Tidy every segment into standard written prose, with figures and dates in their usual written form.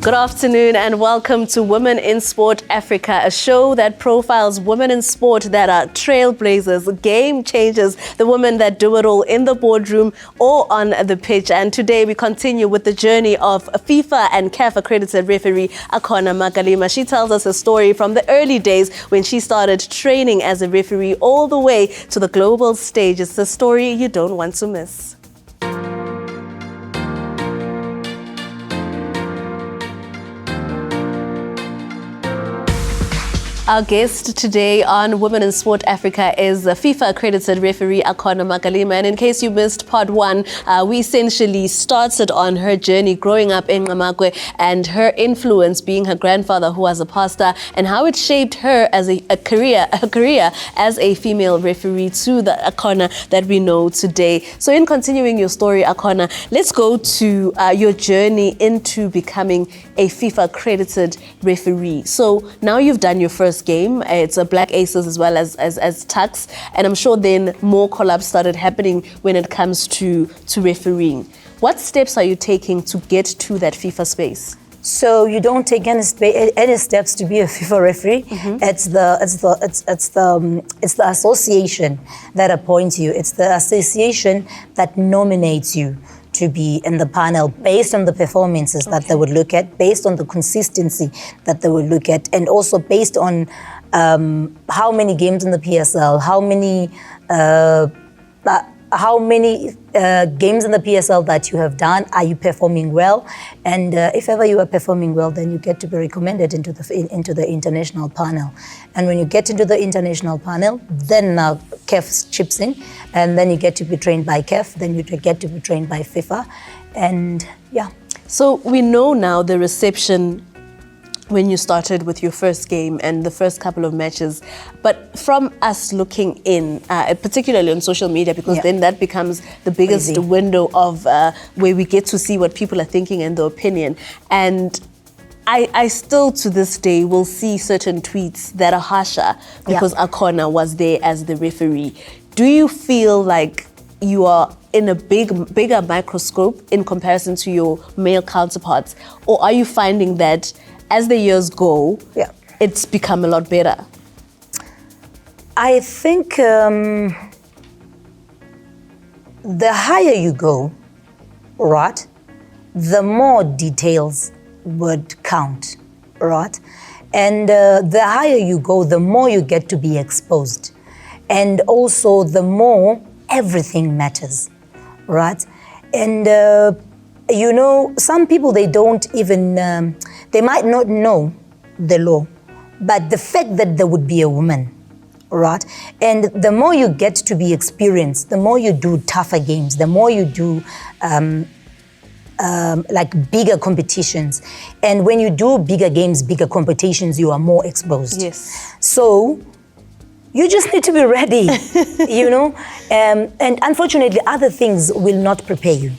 Good afternoon and welcome to Women in Sport Africa, a show that profiles women in sport that are trailblazers, game changers, the women that do it all in the boardroom or on the pitch. And today we continue with the journey of FIFA and CAF-accredited referee Akhona Makalima. She tells us a story from the early days when she started training as a referee all the way to the global stage. It's a story you don't want to miss. Our guest today on Women in Sport Africa is FIFA-accredited referee Akhona Makalima. And in case you missed part one, we essentially started on her journey growing up in Ngamakwe and her influence being her grandfather who was a pastor and how it shaped her as a career as a female referee to the Akhona that we know today. So in continuing your story, Akhona, let's go to your journey into becoming a FIFA-accredited referee. So now you've done your first game. It's a Black Aces as well as Tucks, and I'm sure then more collabs started happening when it comes to refereeing. What steps are you taking to get to that FIFA space? So you don't take any steps to be a FIFA referee. Mm-hmm. It's the association that appoints you. It's the association that nominates you to be in the panel based on the performances that they would look at, based on the consistency that they would look at, and also based on how many games in the PSL, how many games in the PSL that you have done, are you performing well? And if ever you are performing well, then you get to be recommended into the international panel. And when you get into the international panel, then CAF chips in, and then you get to be trained by CAF, then you get to be trained by FIFA, and yeah. So we know now the reception when you started with your first game and the first couple of matches, but from us looking in, particularly on social media, because then that becomes the biggest window of where we get to see what people are thinking and their opinion. And I still to this day will see certain tweets that are harsher because Akhona was there as the referee. Do you feel like you are in a bigger microscope in comparison to your male counterparts, or are you finding that as the years go, it's become a lot better? I think the higher you go, right, the more details would count, right? And the higher you go, the more you get to be exposed. And also the more everything matters, right? And you know, some people, they don't even, they might not know the law, but the fact that there would be a woman, right? And the more you get to be experienced, the more you do tougher games, the more you do like bigger competitions. And when you do bigger games, bigger competitions, you are more exposed. Yes. So you just need to be ready, you know? And unfortunately, other things will not prepare you.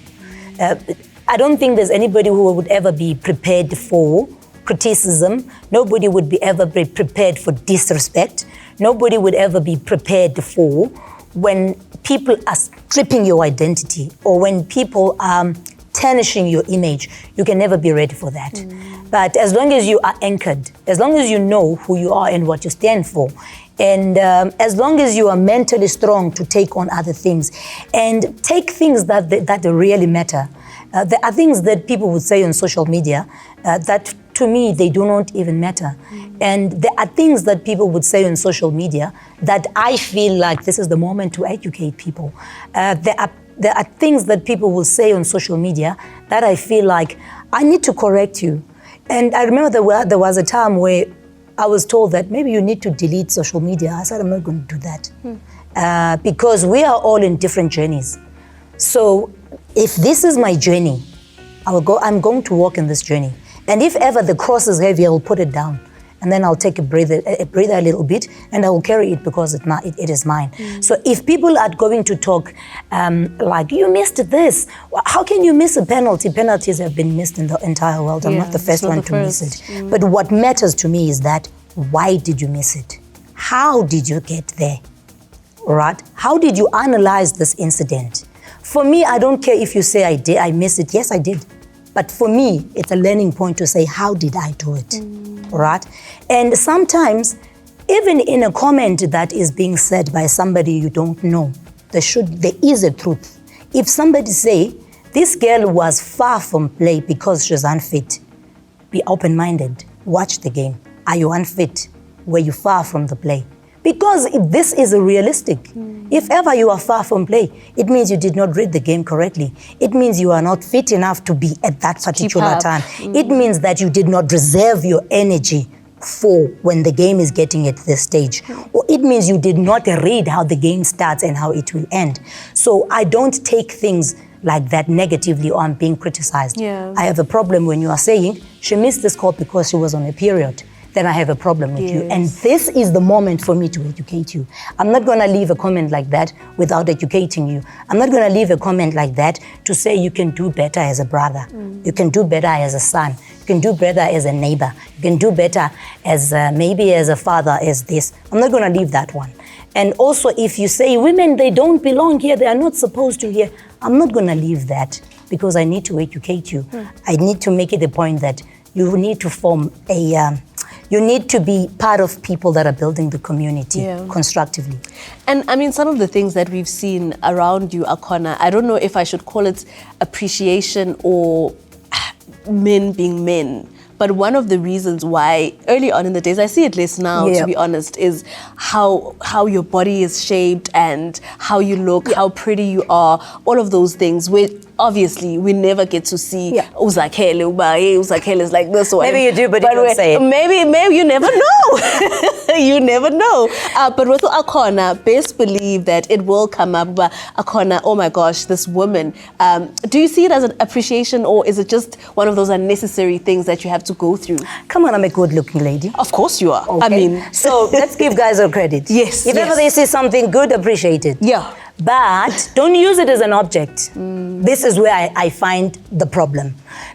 I don't think there's anybody who would ever be prepared for criticism. Nobody would ever be prepared for disrespect. Nobody would ever be prepared for when people are stripping your identity or when people are tarnishing your image. You can never be ready for that. But as long as you are anchored, as long as you know who you are and what you stand for, and as long as you are mentally strong to take on other things and take things that really matter. There are things that people would say on social media that to me, they do not even matter. And there are things that people would say on social media that I feel like this is the moment to educate people. There are things that people will say on social media that I feel like I need to correct you. And I remember there was a time where I was told that maybe you need to delete social media. I said, I'm not going to do that because we are all in different journeys. So if this is my journey, I'm going to walk in this journey. And if ever the cross is heavy, I'll put it down. And then I'll take a breather a little bit, and I will carry it because it is mine. So if people are going to talk like, you missed this, how can you miss a penalty? Penalties have been missed in the entire world. I'm not the first one to miss it. But what matters to me is that, why did you miss it? How did you get there? Right? How did you analyze this incident? For me, I don't care if you say I missed it. Yes, I did. But for me, it's a learning point to say, how did I do it? Right? And sometimes, even in a comment that is being said by somebody you don't know, there is a truth. If somebody say, this girl was far from play because she's unfit, be open-minded, watch the game. Are you unfit? Were you far from the play? Because this is realistic. If ever you are far from play, it means you did not read the game correctly. It means you are not fit enough to be at that particular time. It means that you did not reserve your energy for when the game is getting at this stage. Or it means you did not read how the game starts and how it will end. So I don't take things like that negatively, or I'm being criticized. Yeah. I have a problem when you are saying she missed this call because she was on a period. Then I have a problem with you. And this is the moment for me to educate you. I'm not gonna leave a comment like that without educating you. I'm not gonna leave a comment like that to say you can do better as a brother. You can do better as a son. You can do better as a neighbor. You can do better as maybe as a father, as this. I'm not gonna leave that one. And also, if you say women, they don't belong here, they are not supposed to here, I'm not gonna leave that, because I need to educate you. I need to make it a point that you need to form you need to be part of people that are building the community constructively. And I mean, some of the things that we've seen around you, Akhona, I don't know if I should call it appreciation or men being men. But one of the reasons why early on in the days, I see it less now, to be honest, is how your body is shaped and how you look, how pretty you are, all of those things. Obviously, we never get to see Uzakhele is like this. Or maybe you do, but you don't say it. Maybe you never know. You never know. But with Akhona, best believe that it will come up. But Akhona, oh my gosh, this woman. Do you see it as an appreciation, or is it just one of those unnecessary things that you have to go through? Come on, I'm a good-looking lady. Of course you are. Okay. I mean, so let's give guys a credit. Yes. If ever they say something good, appreciate it. Yeah. But don't use it as an object. This is where I find the problem.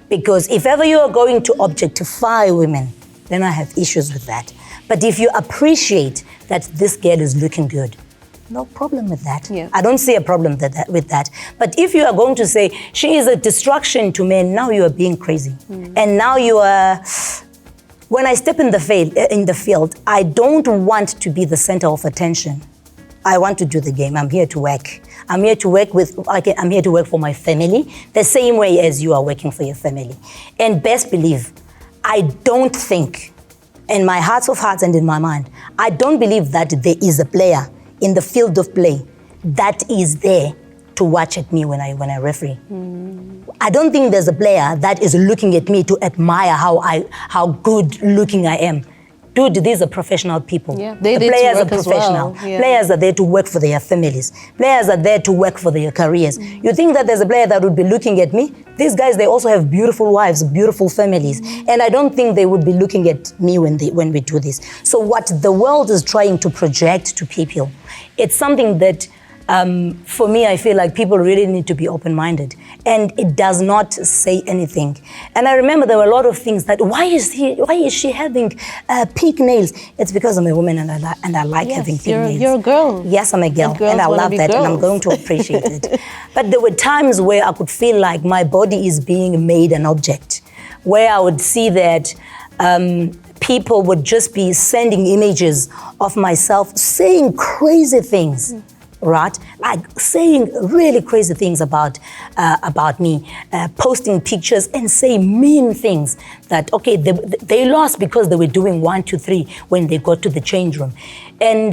Because if ever you are going to objectify women, then I have issues with that. But if you appreciate that this girl is looking good, no problem with that. Yeah. I don't see a problem with that. But if you are going to say she is a distraction to men, now you are being crazy. And now you are... When I step in the field, I don't want to be the center of attention. I want to do the game. I'm here to work. I'm here to work I'm here to work for my family, the same way as you are working for your family. And best believe, I don't think, in my heart of hearts and in my mind, I don't believe that there is a player in the field of play that is there to watch at me when I referee. I don't think there's a player that is looking at me to admire how good looking I am. Dude, these are professional people. Yeah, the players are professional. Well. Yeah. Players are there to work for their families. Players are there to work for their careers. You think that there's a player that would be looking at me? These guys, they also have beautiful wives, beautiful families. And I don't think they would be looking at me when we do this. So what the world is trying to project to people, it's something that for me, I feel like people really need to be open-minded, and it does not say anything. And I remember there were a lot of things that, why is she having pink nails? It's because I'm a woman and I like having pink nails. You're a girl. Yes, I'm a girl, and I love that, and I'm going to appreciate it. But there were times where I could feel like my body is being made an object, where I would see that people would just be sending images of myself saying crazy things. Right, like saying really crazy things about me, posting pictures and saying mean things that, okay, they lost because they were doing 1, 2, 3 when they got to the change room. And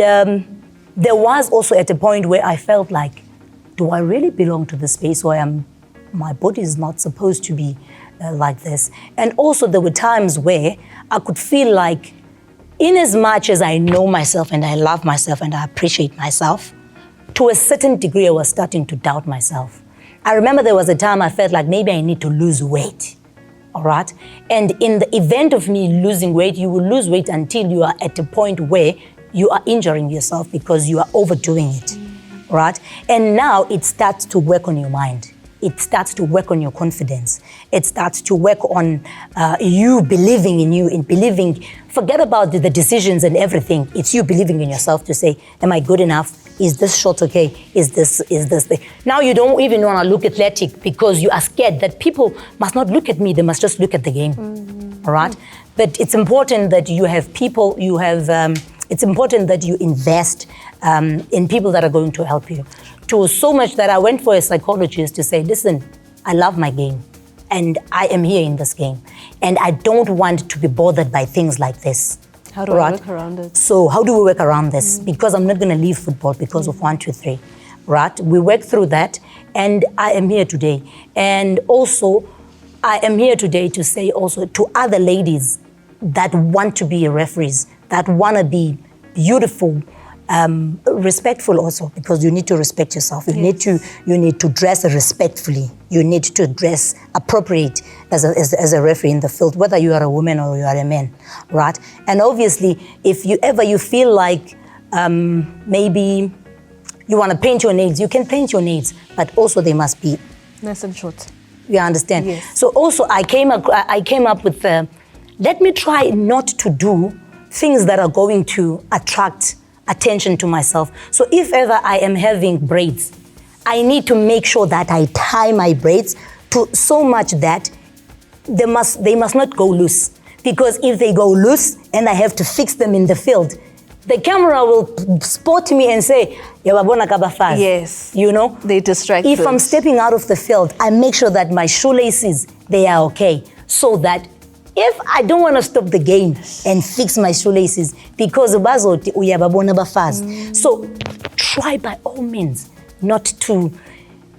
there was also at a point where I felt like, do I really belong to the space where my body is not supposed to be like this? And also there were times where I could feel like, in as much as I know myself and I love myself and I appreciate myself, to a certain degree, I was starting to doubt myself. I remember there was a time I felt like maybe I need to lose weight, all right? And in the event of me losing weight, you will lose weight until you are at a point where you are injuring yourself because you are overdoing it, right? And now it starts to work on your mind. it starts to work on your confidence. It starts to work on you believing in you, in believing, forget about the decisions and everything. It's you believing in yourself to say, am I good enough? Is this shot okay? Is this thing? Now you don't even want to look athletic because you are scared that people must not look at me, they must just look at the game, all right? But it's important that you have people, it's important that you invest in people that are going to help you. To so much that I went for a psychologist to say, listen, I love my game and I am here in this game and I don't want to be bothered by things like this. How do I work around it? So how do we work around this? Because I'm not going to leave football because of 1, 2, 3, right? We work through that and I am here today. And also, I am here today to say also to other ladies that want to be referees, that want to be beautiful, respectful also, because you need to respect yourself. You need to dress respectfully. You need to dress appropriate as a referee in the field, whether you are a woman or you are a man, right? And obviously, if you feel like maybe you want to paint your nails, you can paint your nails, but also they must be nice and short. You understand? Yes. So also I came up with let me try not to do things that are going to attract attention to myself. So if ever I am having braids, I need to make sure that I tie my braids to so much that they must not go loose. Because if they go loose and I have to fix them in the field, the camera will spot me and say, yes. You know? They distract. If I'm stepping out of the field, I make sure that my shoelaces, they are okay. So that if I don't want to stop the game and fix my shoelaces, because so try by all means not to,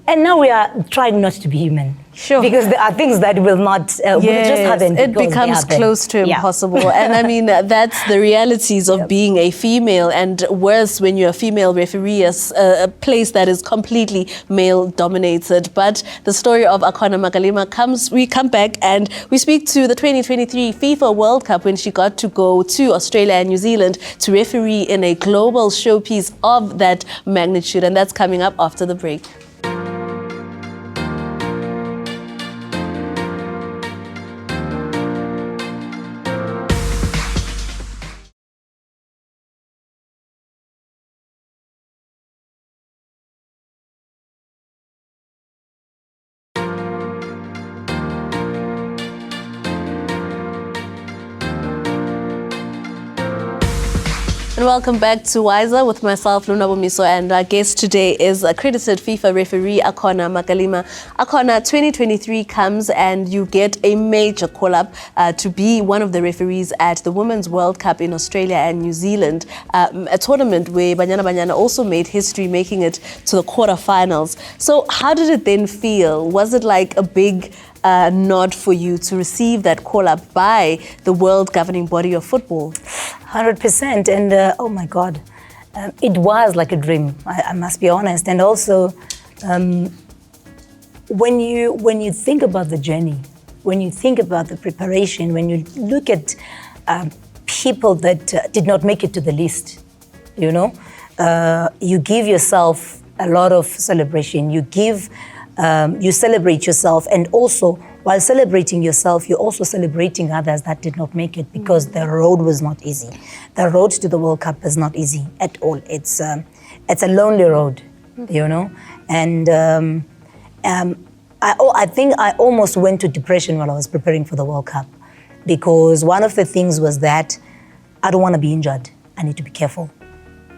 and now we are trying not to be human. Sure. Because there are things that will not, will just happen. It becomes close to impossible. And I mean, that's the realities of being a female, and worse when you're a female referee, a place that is completely male dominated. But the story of Akhona Makalima we come back and we speak to the 2023 FIFA World Cup when she got to go to Australia and New Zealand to referee in a global showpiece of that magnitude. And that's coming up after the break. And welcome back to Wiser with myself, Luna Bomiso, and our guest today is accredited FIFA referee Akhona Makalima. Akhona, 2023 comes and you get a major call-up to be one of the referees at the Women's World Cup in Australia and New Zealand, a tournament where Banyana also made history, making it to the quarterfinals. So how did it then feel? Was it like a big nod for you to receive that call-up by the world governing body of football? 100%, and oh my God, it was like a dream. I must be honest. And also, when you think about the journey, when you think about the preparation, when you look at people that did not make it to the list, you know, you give yourself a lot of celebration. You celebrate yourself, and also while celebrating yourself, you're also celebrating others that did not make it, because the road was not easy. The road to the World Cup is not easy at all. It's a lonely road, you know. And I think I almost went to depression while I was preparing for the World Cup, because one of the things was that I don't want to be injured. I need to be careful.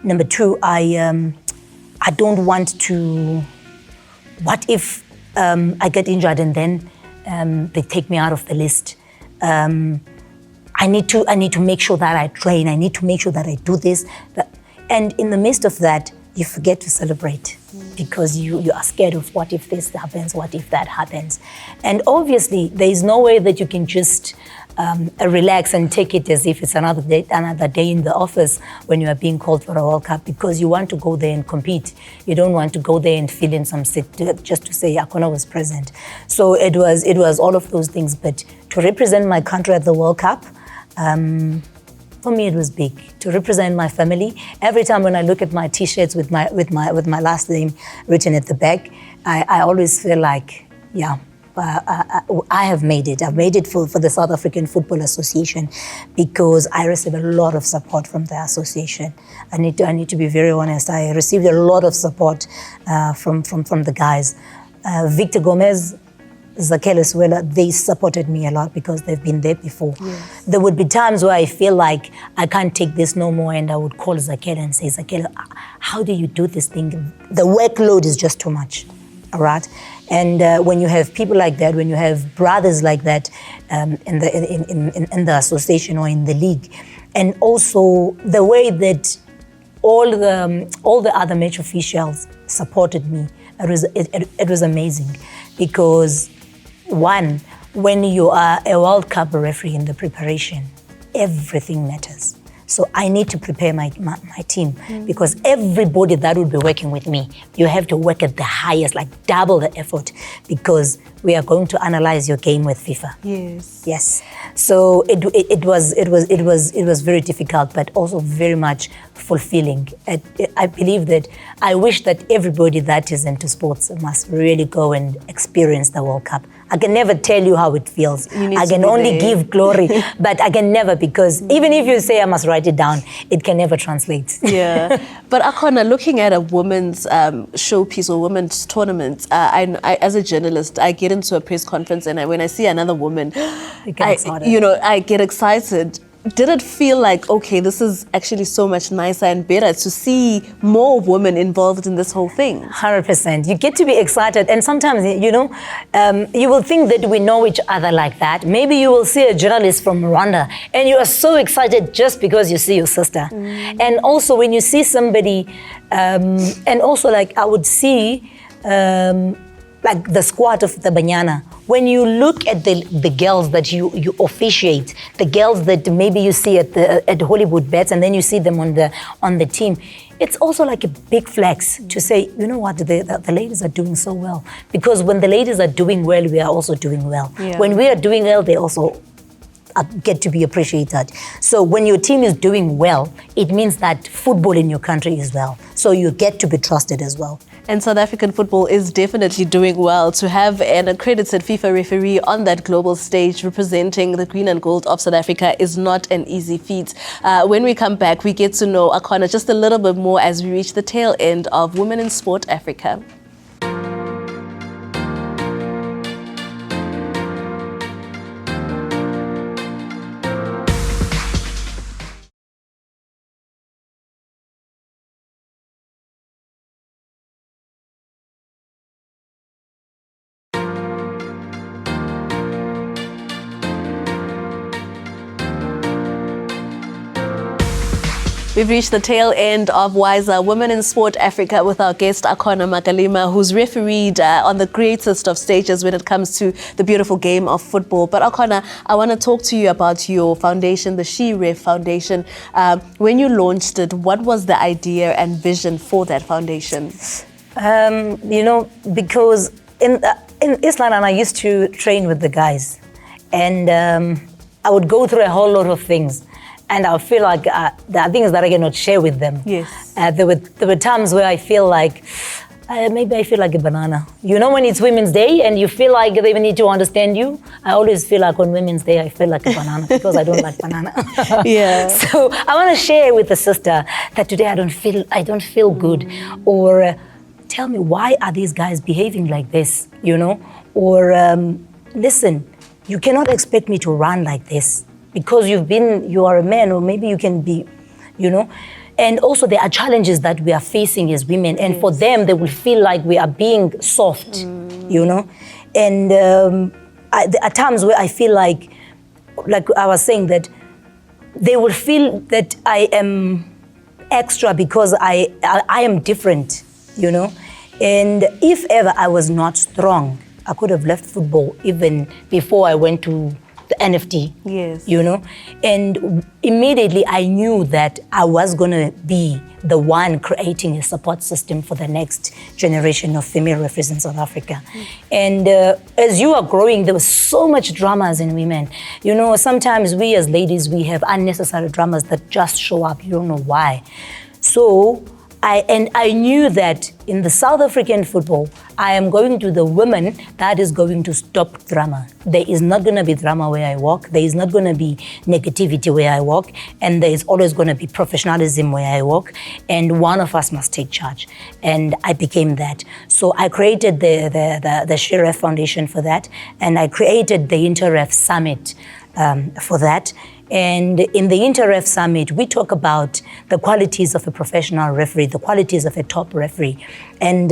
Number two, I don't want to. What if I get injured and then they take me out of the list? I need to make sure that I train. I need to make sure that I do this. And in the midst of that, you forget to celebrate, because you are scared of what if this happens, what if that happens. And obviously, there is no way that you can just relax and take it as if it's another day in the office when you are being called for a World Cup, because you want to go there and compete. You don't want to go there and fill in some seat just to say Akhona was present. So it was all of those things. But to represent my country at the World Cup, for me it was big. To represent my family. Every time when I look at my T-shirts with my last name written at the back, I always feel like, I have made it. I've made it for the South African Football Association because I receive a lot of support from the association. I need to be very honest. I received a lot of support from the guys. Victor Gomez, Zakele Suela, they supported me a lot because they've been there before. Yes. There would be times where I feel like I can't take this no more, and I would call Zakele and say, Zakele, how do you do this thing? The workload is just too much, all right? And when you have people like that, when you have brothers like that in the association or in the league, and also the way that all the other match officials supported me, it was amazing. Because one, when you are a World Cup referee in the preparation, everything matters. So I need to prepare my team because everybody that would be working with me, you have to work at the highest, like double the effort, because we are going to analyze your game with FIFA. Yes. Yes. So it was very difficult, but also very much fulfilling. I believe that I wish that everybody that is into sports must really go and experience the World Cup. I can never tell you how it feels. I can only give glory, but I can never, because even if you say I must write it down, it can never translate. Yeah. But Akhona, looking at a women's showpiece or women's tournament, I as a journalist, I get into a press conference and when I see another woman, I get excited. Did it feel like, okay, this is actually so much nicer and better to see more women involved in this whole thing? 100%. You get to be excited. And sometimes, you will think that we know each other like that. Maybe you will see a journalist from Rwanda and you are so excited just because you see your sister. And also when you see somebody, and also like I would see like the squad of the Banyana. When you look at the girls that you officiate, the girls that maybe you see at Hollywood Bets, and then you see them on the team, it's also like a big flex to say, you know what, the ladies are doing so well. Because when the ladies are doing well, we are also doing well. Yeah. When we are doing well, they also get to be appreciated. So when your team is doing well, it means that football in your country is well. So you get to be trusted as well. And South African football is definitely doing well. To have an accredited FIFA referee on that global stage representing the green and gold of South Africa is not an easy feat. When we come back, we get to know Akhona just a little bit more as we reach the tail end of Women in Sport Africa. We've reached the tail end of Wiser Women in Sport Africa with our guest Akhona Makalima, who's refereed on the greatest of stages when it comes to the beautiful game of football. But Akhona, I want to talk to you about your foundation, the SheRef Foundation. When you launched it, what was the idea and vision for that foundation? Because in Islam, I used to train with the guys, and I would go through a whole lot of things. And I feel like there are things that I cannot share with them. Yes. There were times where I feel like, maybe I feel like a banana. You know when it's Women's Day and you feel like they need to understand you? I always feel like on Women's Day I feel like a banana because I don't like banana. Yeah. So I want to share with the sister that today I don't feel good. Or tell me, why are these guys behaving like this? Or listen, you cannot expect me to run like this. Because you are a man, or maybe you can be, And also there are challenges that we are facing as women. And for them, they will feel like we are being soft, And there are times where I feel like I was saying, that they will feel that I am extra because I am different, And if ever I was not strong, I could have left football even before I went to the NFT, yes. And immediately I knew that I was going to be the one creating a support system for the next generation of female referees in South Africa. And as you are growing, there was so much dramas in women. Sometimes we as ladies, we have unnecessary dramas that just show up. You don't know why. So I knew that in the South African football, I am going to the women, that is going to stop drama. There is not going to be drama where I walk. There is not going to be negativity where I walk. And there is always going to be professionalism where I walk. And one of us must take charge. And I became that. So I created the SheRef Foundation for that. And I created the InterRef Summit for that. And in the InterRef Summit, we talk about the qualities of a professional referee, the qualities of a top referee, and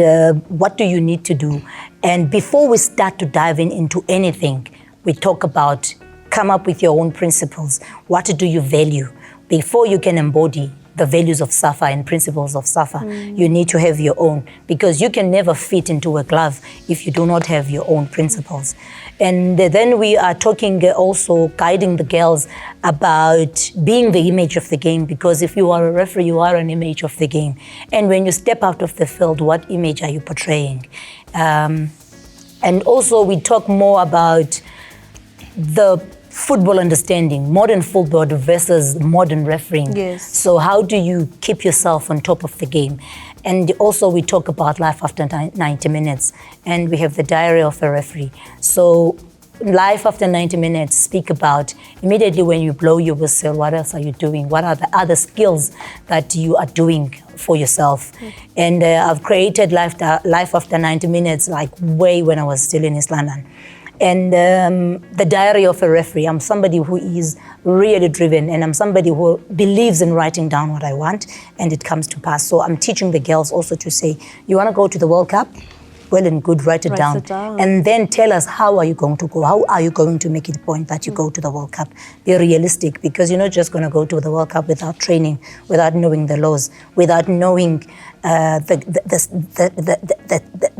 what do you need to do. And before we start to dive into anything, we talk about come up with your own principles. What do you value? Before you can embody the values of SAFA and principles of SAFA, you need to have your own, because you can never fit into a glove if you do not have your own principles. And then we are talking also, guiding the girls about being the image of the game, because if you are a referee, you are an image of the game. And when you step out of the field, what image are you portraying? And also we talk more about the football understanding, modern football versus modern refereeing. Yes. So how do you keep yourself on top of the game? And also we talk about life after 90 minutes, and we have the diary of a referee. So life after 90 minutes speak about immediately when you blow your whistle, what else are you doing? What are the other skills that you are doing for yourself? And I've created life after 90 minutes, like way when I was still in East London. And the diary of a referee, I'm somebody who is really driven, and I'm somebody who believes in writing down what I want, and it comes to pass. So I'm teaching the girls also to say, you want to go to the World Cup? Well and good, write it down. And then tell us, how are you going to go? How are you going to make it a point that you go to the World Cup? Be realistic, because you're not just going to go to the World Cup without training, without knowing the laws, without knowing the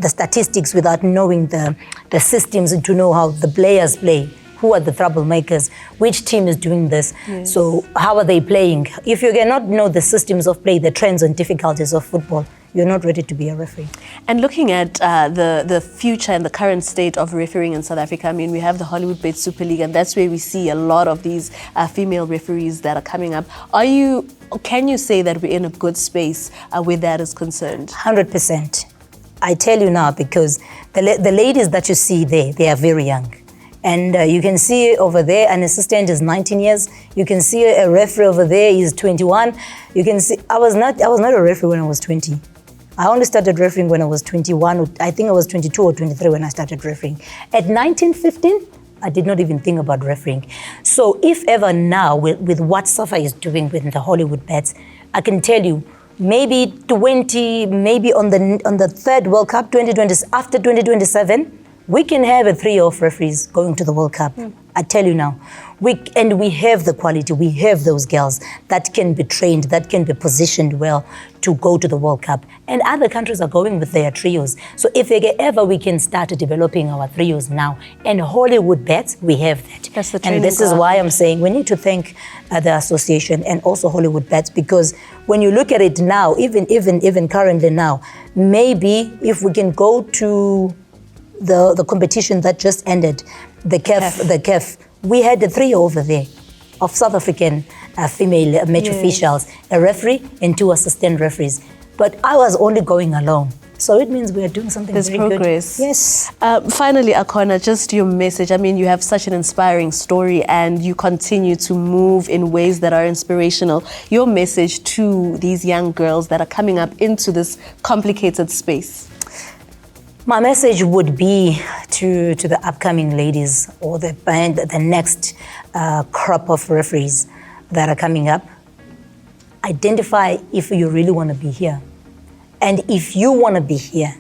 statistics, without knowing the systems, and to know how the players play. Who are the troublemakers? Which team is doing this? Yes. So how are they playing? If you cannot know the systems of play, the trends and difficulties of football, you're not ready to be a referee. And looking at the future and the current state of refereeing in South Africa, I mean, we have the Hollywood-based Super League, and that's where we see a lot of these female referees that are coming up. Can you say that we're in a good space where that is concerned? 100%. I tell you now, because the ladies that you see there, they are very young. And you can see over there, an assistant is 19 years. You can see a referee over there is 21. You can see, I was not a referee when I was 20. I only started refereeing when I was 21. I think I was 22 or 23 when I started refereeing. At 19, 15, I did not even think about refereeing. So if ever now, with what SAFA is doing with the Hollywood bets, I can tell you, maybe on the third World Cup, 2020, after 2027, we can have a trio of referees going to the World Cup. I tell you now. We have the quality, we have those girls that can be trained, that can be positioned well to go to the World Cup. And other countries are going with their trios. So if ever we can start developing our trios now, and Hollywood bets, we have that. That's the and this is why I'm saying we need to thank the association and also Hollywood bets, because when you look at it now, even currently now, maybe if we can go to the competition that just ended, the CAF, we had the three over there of South African female match officials, a referee and 2 assistant referees. But I was only going alone. So it means we are doing something very progress. Good. Yes. Finally, Akhona, just your message. I mean, you have such an inspiring story and you continue to move in ways that are inspirational. Your message to these young girls that are coming up into this complicated space. My message would be to the upcoming ladies, or the next crop of referees that are coming up. Identify if you really want to be here. And if you want to be here,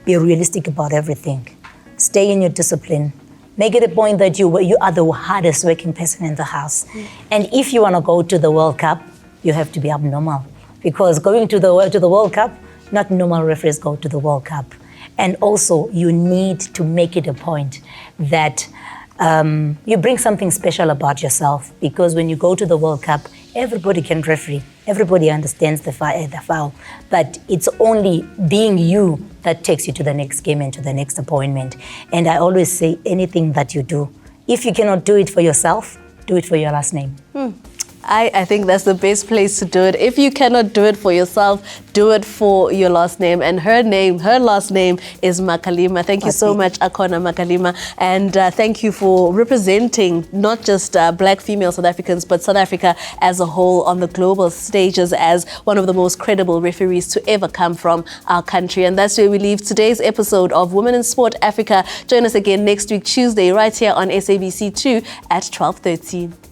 be realistic about everything. Stay in your discipline. Make it a point that you are the hardest working person in the house. And if you want to go to the World Cup, you have to be abnormal. Because going to the World Cup, not normal referees go to the World Cup. And also, you need to make it a point that you bring something special about yourself, because when you go to the World Cup, everybody can referee. Everybody understands the foul. But it's only being you that takes you to the next game and to the next appointment. And I always say, anything that you do, if you cannot do it for yourself, do it for your last name. I think that's the best place to do it. If you cannot do it for yourself, do it for your last name. And her last name is Makalima. Thank you so much, Akhona Makalima. And thank you for representing not just black female South Africans, but South Africa as a whole on the global stages as one of the most credible referees to ever come from our country. And that's where we leave today's episode of Women in Sport Africa. Join us again next week, Tuesday, right here on SABC2 at 12:13.